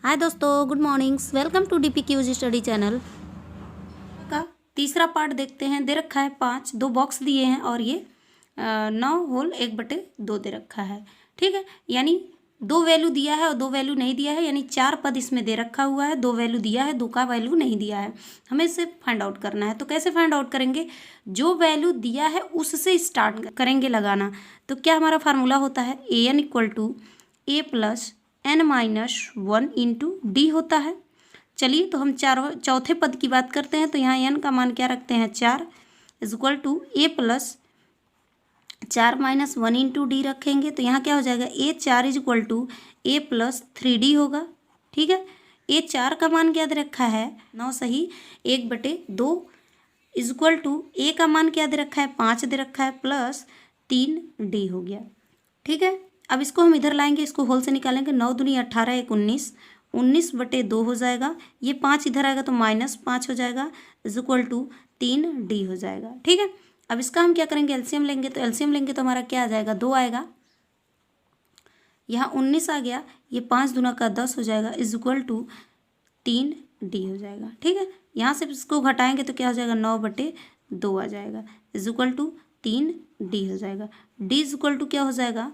हाय दोस्तों, good mornings. Welcome to DPQG study channel का तीसरा पार्ट देखते हैं। दे रखा है 5, 2 बॉक्स दिए हैं और ये 9 होल 1/2 दे रखा है। ठीक है, यानी 2 वैल्यू दिया है और 2 वैल्यू नहीं दिया है, यानी 4 पद इसमें दे रखा हुआ है। 2 वैल्यू दिया है, 2 का वैल्यू नहीं दिया है। हमें इसे फाइंड आउट करना है। तो कैसे फाइंड आउट करेंगे? जो वैल्यू दिया है उससे स्टार्ट करेंगे लगाना। तो क्या हमारा फार्मूला होता है? AN equal to A plus n-1 into D होता है। चलिए, तो हम चौथे पद की बात करते हैं। तो यहाँ n का मान क्या रखते हैं? 4 is equal to A plus 4-1 into D रखेंगे। तो यहाँ क्या हो जाएगा? A4 is equal to A plus 3D होगा। ठीक है, A4 का मान क्या दे रखा है? 9 सही 1/2 इज इक्वल टू A का मान क्या दे रखा है? 5 दे रखा है प्लस 3D हो गया। ठीक है, अब इसको हम इधर लाएंगे, इसको होल से निकालेंगे। 9 दूनी 18, 1 19, 19/2 हो जाएगा। ये 5 इधर आएगा तो -5 हो जाएगा इज इक्वल टू 3D हो जाएगा। ठीक है, अब इसका हम क्या करेंगे? एलसीएम लेंगे। तो एलसीएम लेंगे तो हमारा क्या आ जाएगा? 2 आएगा। यहाँ 19 आ गया, ये 5 दूना का 10 हो जाएगा इज इक्वल टू 3D हो जाएगा। ठीक है, यहाँ से इसको घटाएंगे तो क्या हो जाएगा? 9/2 आ जाएगा इज इक्वल टू 3D हो जाएगा। D इज इक्वल टू क्या हो जाएगा?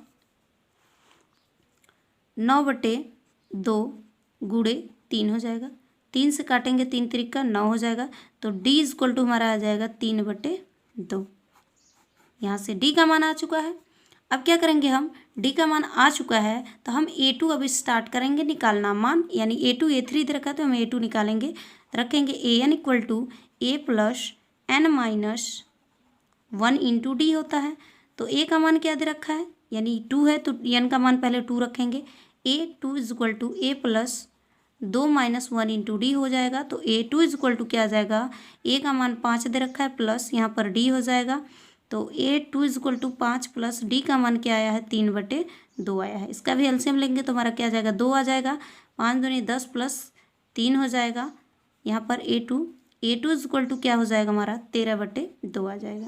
9/2 गुणे 3 हो जाएगा। 3 से काटेंगे, 3 त्रिका 9 हो जाएगा। तो D इज इक्वल टू हमारा आ जाएगा 3/2। यहाँ से D का मान आ चुका है। अब क्या करेंगे हम? D का मान आ चुका है तो हम A2 अब स्टार्ट करेंगे निकालना मान, यानी A2 A3 इधर रखा तो हम A2 निकालेंगे। रखेंगे AN equal to A plus n-1 into D होता है। तो A का मान क्या दे रखा है? यानी 2 है तो n का मान पहले 2 रखेंगे। A2 is equal to A plus 2-1 into D हो जाएगा। तो A2 इज इक्वल टू क्या आ जाएगा? A का मान 5 दे रखा है प्लस यहाँ पर D हो जाएगा। तो A2 is equal to 5 plus D का मान क्या आया है? 3/2 आया है। इसका भी एलसीएम लेंगे तो हमारा क्या आ जाएगा? 2 आ जाएगा। 5 दूनी 10 प्लस 3 हो जाएगा। यहाँ पर A2 इज इक्वल टू क्या हो जाएगा हमारा? 13/2 आ जाएगा।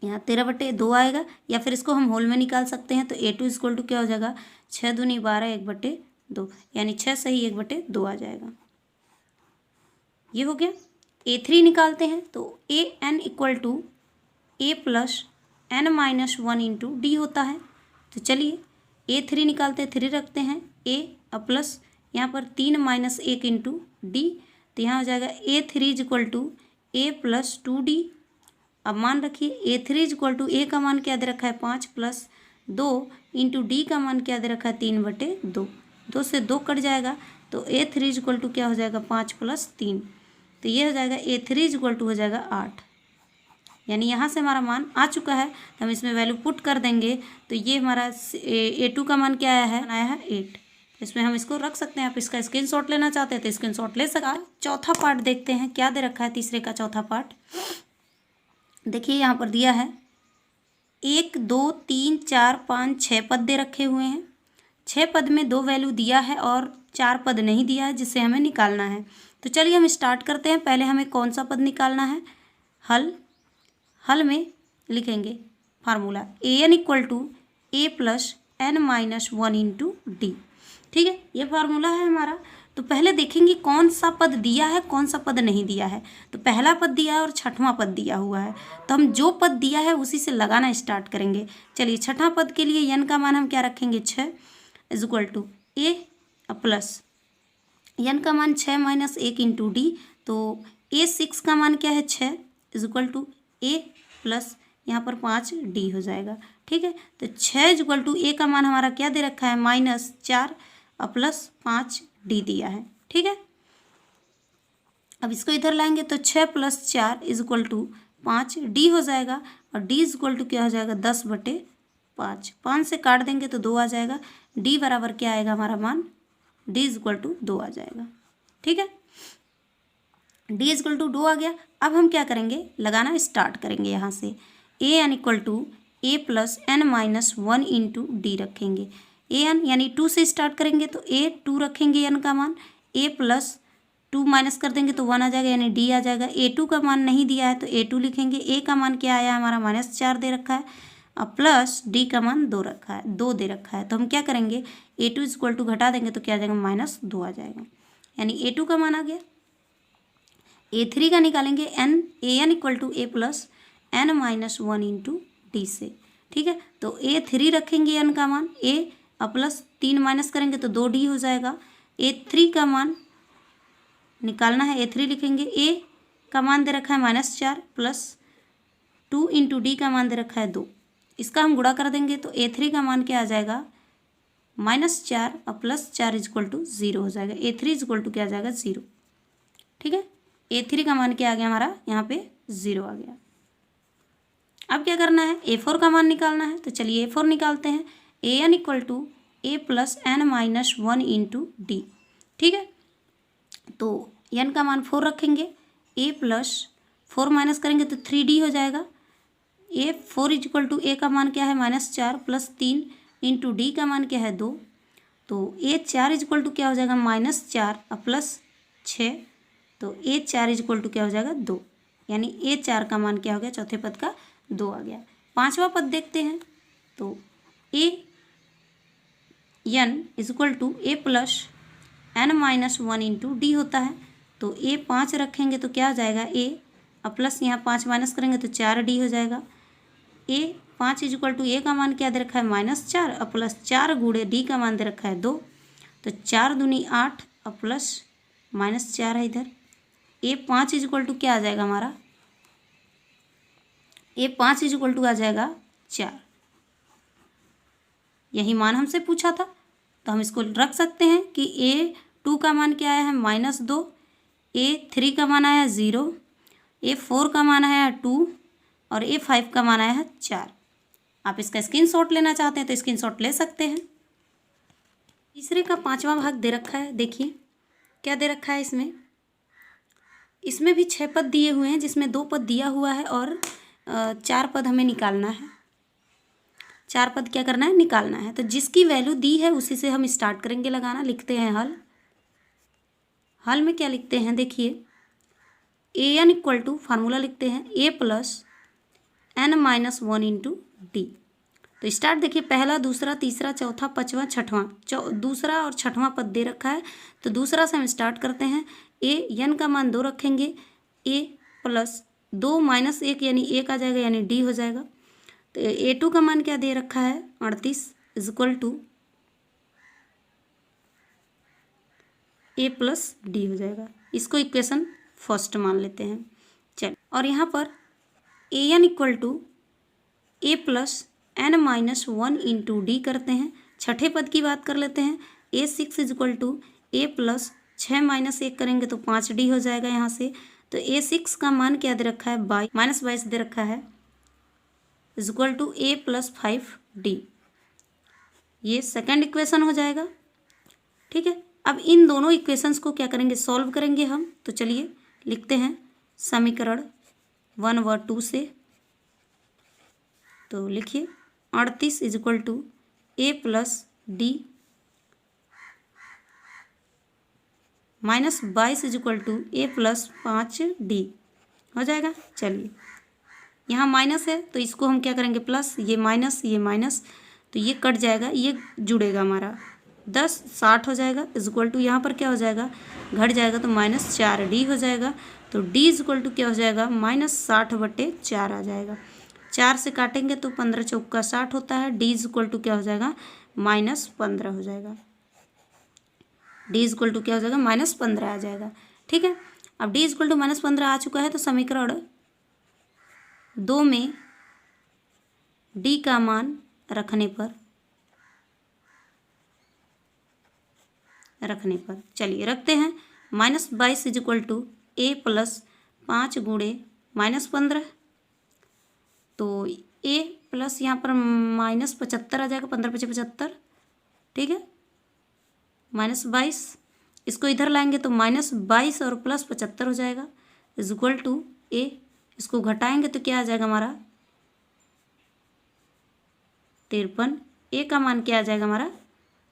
यहाँ 13/2 आएगा, या फिर इसको हम होल में निकाल सकते हैं। तो A2 इज इक्वल टू क्या हो जाएगा? 6 दूनी 12 1/2, यानी 6 सही 1/2 आ जाएगा। ये हो गया। A3 निकालते हैं तो AN equal to A plus n-1 into D होता है। तो चलिए A3 निकालते हैं, 3 रखते हैं A प्लस यहाँ पर 3-1 इंटू डी। तो यहाँ हो जाएगा A3 is equal to A plus 2D। अब मान रखिए A3 is equal to A का मान क्या दे रखा है? 5 प्लस 2 इंटू डी का मान क्या दे रखा है? 3/2। 2 से 2 कट जाएगा तो A3 इज इक्वल टू क्या हो जाएगा? 5 प्लस 3। तो ये हो जाएगा A3 इज इक्वल टू हो जाएगा 8। यानी यहाँ से हमारा मान आ चुका है तो हम इसमें वैल्यू पुट कर देंगे। तो ये हमारा A2 का मान क्या आया है? 8। इसमें हम इसको रख सकते हैं। आप इसका स्क्रीनशॉट लेना चाहते हैं तो स्क्रीनशॉट ले सकते हैं। चौथा पार्ट देखते हैं क्या दे रखा है। तीसरे का चौथा पार्ट देखिए, यहाँ पर दिया है 1 2 3 4 5 6 पद दे रखे हुए हैं। 6 पद में 2 वैल्यू दिया है और 4 पद नहीं दिया है, जिससे हमें निकालना है। तो चलिए हम स्टार्ट करते हैं। पहले हमें कौन सा पद निकालना है? हल में लिखेंगे formula AN equal to A plus n-1 into D. ठीक है, ये फार्मूला है हमारा। तो पहले देखेंगे कौन सा पद दिया है, कौन सा पद नहीं दिया है। तो पहला पद दिया है और छठवां पद दिया हुआ है। तो हम जो पद दिया है उसी से लगाना स्टार्ट करेंगे। चलिए, छठवां पद के लिए n का मान हम क्या रखेंगे? 6 is equal to A plus n का मान 6-1 इंटू डी। तो A6 का मान क्या है? 6 is equal to A plus यहाँ पर 5D हो जाएगा। ठीक है, तो 6 इज इक्वल टू A का मान हमारा क्या दे रखा है? -4 और प्लस 5D दिया है। ठीक है, अब इसको इधर लाएंगे तो 6 + 4 इज इक्वल टू 5D हो जाएगा। और D इज इक्वल टू क्या हो जाएगा? 10/5। 5 से काट देंगे तो 2 आ जाएगा। D बराबर क्या आएगा हमारा मान? D इज इक्वल टू 2 आ जाएगा। ठीक है, D इज इक्वल टू 2 आ गया। अब हम क्या करेंगे? लगाना स्टार्ट करेंगे। यहाँ से AN equal to A plus n-1 into D रखेंगे। AN यानी 2 से स्टार्ट करेंगे तो A2 रखेंगे n का मान। A प्लस 2 माइनस कर देंगे तो 1 आ जाएगा, यानी D आ जाएगा। A2 का मान नहीं दिया है तो A2 लिखेंगे। A का मान क्या आया हमारा? -4 दे रखा है। और प्लस डी का मान 2 रखा है, 2 दे रखा है। तो हम क्या करेंगे, A2 इक्वल टू घटा देंगे तो क्या आ जाएगा, -2 आ जाएगा, यानी A2 का मान आ गया। A3 का निकालेंगे, AN equal to A plus N minus 1 into D से, ठीक है। तो A3 रखेंगे N का मान, A और प्लस 3 माइनस करेंगे तो 2D हो जाएगा। A3 का मान निकालना है, A3 लिखेंगे, A का मान दे रखा है -4 प्लस 2 इंटू डी का मान दे रखा है 2। इसका हम गुणा कर देंगे तो A3 का मान क्या आ जाएगा, -4 और प्लस 4 इक्वल टू 0 हो जाएगा। A3 इक्वल टू क्या आ जाएगा, 0, ठीक है। A3 का मान क्या आ गया हमारा, यहाँ पे 0 आ गया। अब क्या करना है, A4 का मान निकालना है। तो चलिए A4 निकालते हैं। AN equal to A plus N minus 1 into D, ठीक है। तो N का मान 4 रखेंगे, A प्लस 4 माइनस करेंगे तो 3D हो जाएगा। A4 इक्वल टू A का मान क्या है, -4 प्लस 3 इंटू डी का मान क्या है 2। तो A4 इक्वल टू क्या हो जाएगा, -4 और प्लस 6। तो A4 इक्वल टू क्या हो जाएगा, 2, यानी A4 का मान क्या हो गया, चौथे पद का 2 आ गया। पांचवा पद देखते हैं। तो AN equal to A plus N minus 1 into D होता है। तो A 5 रखेंगे तो क्या हो जाएगा, A और प्लस यहाँ 5 माइनस करेंगे तो 4D हो जाएगा। A 5 इक्वल टू A का मान क्या दे रखा है, -4 और प्लस 4 गुणे डी का मान दे रखा है 2। तो 4 दूनी 8 और प्लस -4 है इधर। A 5 इक्वल टू क्या आ जाएगा हमारा, A 5 इक्वल टू आ जाएगा 4। यही मान हमसे पूछा था, तो हम इसको रख सकते हैं कि A2 का मान क्या आया है, -2, A3 का मान आया है 0, A4 का मान आया है 2 और A5 का मान आया है 4। आप इसका स्क्रीनशॉट लेना चाहते हैं तो स्क्रीनशॉट ले सकते हैं। तीसरे का 5वां भाग दे रखा है, देखिए क्या दे रखा है इसमें। इसमें भी 6 पद दिए हुए हैं, जिसमें 2 पद दिया हुआ है और 4 पद हमें निकालना है। 4 पद क्या करना है, निकालना है। तो जिसकी वैल्यू दी है उसी से हम स्टार्ट करेंगे लगाना। लिखते हैं हल। हल में क्या लिखते हैं, देखिए AN इक्वल टू फार्मूला लिखते हैं A plus N minus 1 into D. तो स्टार्ट देखिए, पहला, दूसरा, तीसरा, चौथा, पाँचवा, छठवां, दूसरा और छठवां पद दे रखा है। तो दूसरा से हम स्टार्ट करते हैं। AN का मान 2 रखेंगे, A प्लस 2 माइनस 1 यानी 1 आ जाएगा, यानी D हो जाएगा। तो A2 का मान क्या दे रखा है, 38 equal to A plus D हो जाएगा। इसको इक्वेशन फर्स्ट मान लेते हैं। चल, और यहाँ पर AN equal to A plus N minus 1 into D करते हैं। छठे पद की बात कर लेते हैं। A6 equal to A plus 6 minus 1 करेंगे तो 5D हो जाएगा यहाँ से। तो A6 का मान क्या दे रखा है, -22 दे रखा है, equal to A plus 5D। ये सेकंड इक्वेशन हो जाएगा, ठीक है। अब इन दोनों इक्वेशंस को क्या करेंगे, सॉल्व करेंगे हम। तो चलिए लिखते हैं समीकरण 1 व 2 से। तो लिखिए 38 equal to A plus D minus 22 equal to A plus 5D हो जाएगा। चलिए, यहाँ माइनस है तो इसको हम क्या करेंगे, प्लस, ये माइनस, तो ये कट जाएगा, ये जुड़ेगा हमारा 10 60 हो जाएगा। इक्वल टू यहाँ पर क्या हो जाएगा, घट जाएगा तो -4D हो जाएगा। तो D इक्वल टू क्या हो जाएगा, -60/4 आ जाएगा। 4 से काटेंगे तो 15 चौका 60 होता है। D इक्वल टू क्या हो जाएगा, -15 हो जाएगा। D इक्वल टू क्या हो जाएगा, -15 आ जाएगा, ठीक है। अब D इक्वल टू -15 आ चुका है तो समीकरण 2 में D का मान रखने पर चलिए रखते हैं। -22 इक्वल टू A प्लस 5 गुणे -15। तो A प्लस यहाँ पर -75 आ जाएगा, 15 × 75, ठीक है, -22। इसको इधर लाएंगे तो -22 और प्लस 75 हो जाएगा, इक्वल टू A। इसको घटाएंगे तो क्या आ जाएगा हमारा, 53। A का मान क्या आ जाएगा हमारा,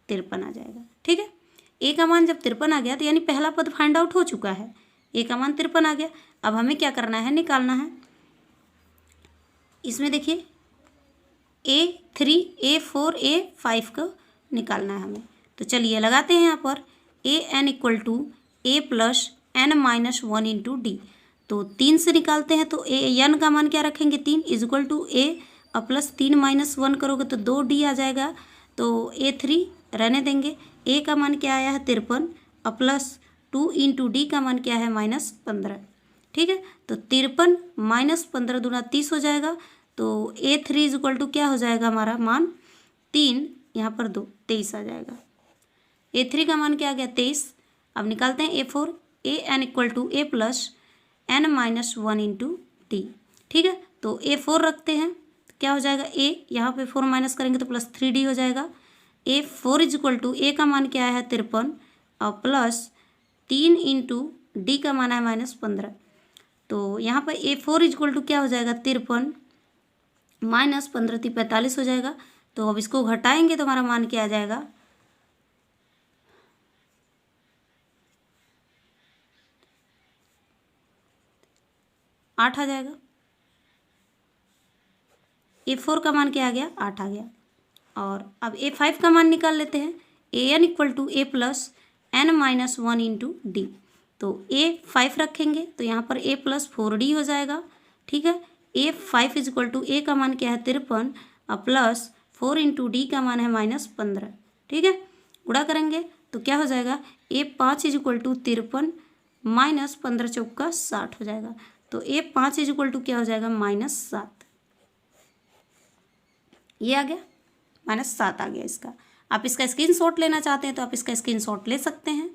53 आ जाएगा, ठीक है। A का मान जब 53 आ गया तो यानी पहला पद फाइंड आउट हो चुका है। A का मान 53 आ गया। अब हमें क्या करना है, निकालना है। इसमें देखिए A3 A4 A5 को निकालना है हमें। तो चलिए लगाते हैं यहाँ पर an equal to a plus n minus 1 into D. तो 3 से निकालते हैं तो n का मान क्या रखेंगे 3 इज इक्वल टू a और प्लस 3 माइनस 1 करोगे तो 2d आ जाएगा। तो A3 रहने देंगे। a का मान क्या आया है 53 और प्लस 2 इंटू डी का मान क्या है -15। ठीक है, तो 53 माइनस 15 दूना 30 हो जाएगा। तो A3 इज इक्वल टू क्या हो जाएगा हमारा मान 3 यहाँ पर 2 23 आ जाएगा। A3 का मान क्या आ गया 23। अब निकालते हैं A4 an equal to a plus n minus 1 into D. ठीक है, तो A4 रखते हैं तो क्या हो जाएगा a, यहाँ पे 4 माइनस करेंगे तो प्लस 3d हो जाएगा। A4 is equal to a का मान क्या है 53 और प्लस 3 इंटू डी का मान है -15। तो यहाँ पर A4 इज इक्वल टू क्या हो जाएगा 53 माइनस 15 थी 45 हो जाएगा। तो अब इसको घटाएंगे तो हमारा मान क्या आ जाएगा 8 आ जाएगा। A4 का मान क्या आ गया 8 आ गया। और अब A5 का मान निकाल लेते हैं an equal to a plus n minus 1 into D. तो A5 रखेंगे तो यहाँ पर a प्लस 4d हो जाएगा। ठीक है, A5 is equal to a का मान क्या है 53 और प्लस 4 इंटू डी का मान है -15। ठीक है, गुणा करेंगे तो क्या हो जाएगा A5 is equal to 53 minus 15 चौका 60 हो जाएगा। तो A5 इज इक्वल टू क्या हो जाएगा -7। ये आ गया -7 आ गया इसका। आप इसका स्क्रीनशॉट लेना चाहते हैं तो आप इसका स्क्रीनशॉट ले सकते हैं।